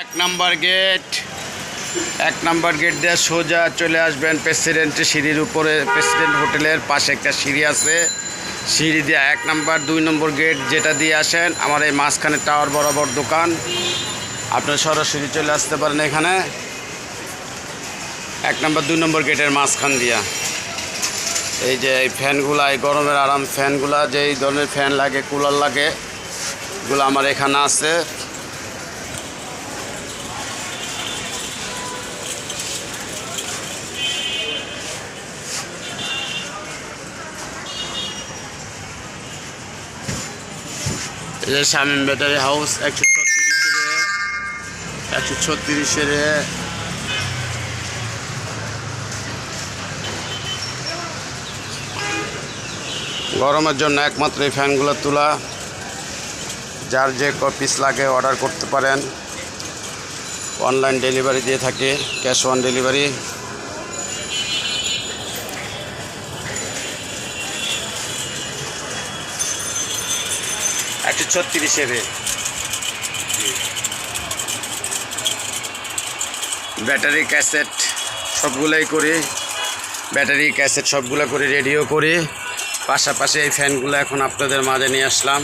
এক number gate দিয়ে সোজা চলে আসবেন প্রেসিডেন্টের সিঁড়ির উপরে। প্রেসিডেন্ট হোটেলের পাশে একটা সিঁড়ি আছে, সিঁড়ি দিয়ে 1 নাম্বার 2 নম্বর গেট যেটা দিয়ে আসেন আমার এই মাঝখানে টাওয়ার বরাবর দোকান। আপনার সরাসরি চলে আসতে পারেন এখানে 1 নাম্বার 2 নম্বর গেটের মাঝখান দিয়া। এই যে এই ফ্যানগুলা, এই গরমের আরাম ফ্যানগুলা, যেই ধরনের ফ্যান লাগে, কুলার লাগে, এগুলো আমার এখানে আছে। এই যে শামীম ব্যাটারি হাউস 136 গরমের জন্য একমাত্র এই ফ্যানগুলো তোলা। যার যে পিস লাগে অর্ডার করতে পারেন, অনলাইন ডেলিভারি দিয়ে থাকে, ক্যাশ অন ডেলিভারি। একশো 36 ব্যাটারি ক্যাসেট সবগুলোই করি, ব্যাটারি ক্যাসেট সবগুলো করে রেডিও করি। পাশাপাশি এই ফ্যানগুলো এখন আপনাদের মাঝে নিয়ে আসলাম।